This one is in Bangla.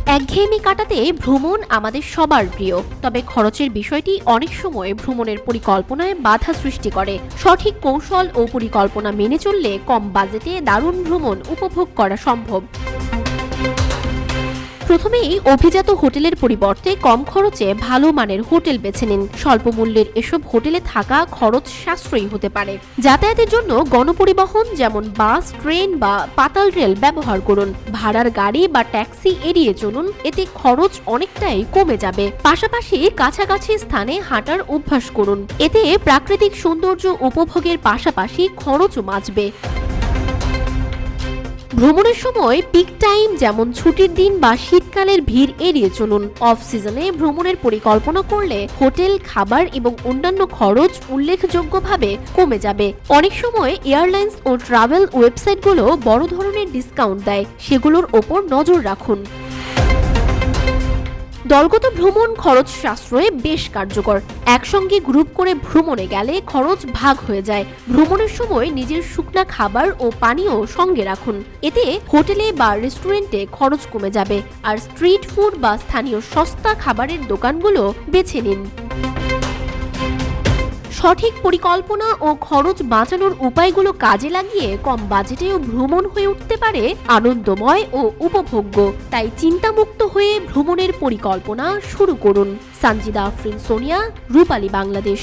একঘেয়েমি কাটাতে ভ্রমণ আমাদের সবার প্রিয়, তবে খরচের বিষয়টি অনেক সময় ভ্রমণের পরিকল্পনায় বাধা সৃষ্টি করে। সঠিক কৌশল ও পরিকল্পনা মেনে চললে কম বাজেটে দারুণ ভ্রমণ উপভোগ করা সম্ভব। প্রথমেই অভিজাত হোটেলের পরিবর্তে কম খরচে ভালো মানের হোটেল বেছে নিন। স্বল্প মূল্যের এসব হোটেলে থাকা খরচ সাশ্রয়ী হতে পারে। যাতায়াতের জন্য গণপরিবহন যেমন বাস, ট্রেন বা পাতাল রেল ব্যবহার করুন। ভাড়ার গাড়ি বা ট্যাক্সি এড়িয়ে চলুন, এতে খরচ অনেকটাই কমে যাবে। পাশাপাশি কাছাকাছি স্থানে হাঁটার অভ্যাস করুন, এতে প্রাকৃতিক সৌন্দর্য উপভোগের পাশাপাশি খরচও বাঁচবে। ভ্রমণের সময় পিক টাইম যেমন ছুটির দিন বা শীতকালের ভিড় এড়িয়ে চলুন। অফ সিজনে ভ্রমণের পরিকল্পনা করলে হোটেল, খাবার এবং অন্যান্য খরচ উল্লেখযোগ্যভাবে কমে যাবে। অনেক সময় এয়ারলাইন্স ও ট্রাভেল ওয়েবসাইটগুলো বড় ধরনের ডিসকাউন্ট দেয়, সেগুলোর ওপর নজর রাখুন। দলগত ভ্রমণ খরচ সাশ্রয়ে বেশ কার্যকর। একসঙ্গে গ্রুপ করে ভ্রমণে গেলে খরচ ভাগ হয়ে যায়। ভ্রমণের সময় নিজের শুকনা খাবার ও পানীয় সঙ্গে রাখুন, এতে হোটেলে বা রেস্টুরেন্টে খরচ কমে যাবে। আর স্ট্রিট ফুড বা স্থানীয় সস্তা খাবারের দোকানগুলো বেছে নিন। সঠিক পরিকল্পনা ও খরচ বাঁচানোর উপায়গুলো কাজে লাগিয়ে কম বাজেটেও ভ্রমণ হয়ে উঠতে পারে আনন্দময় ও উপভোগ্য। তাই চিন্তামুক্ত হয়ে ভ্রমণের পরিকল্পনা শুরু করুন। সানজিদা আফরিন সোনিয়া, রূপালী বাংলাদেশ।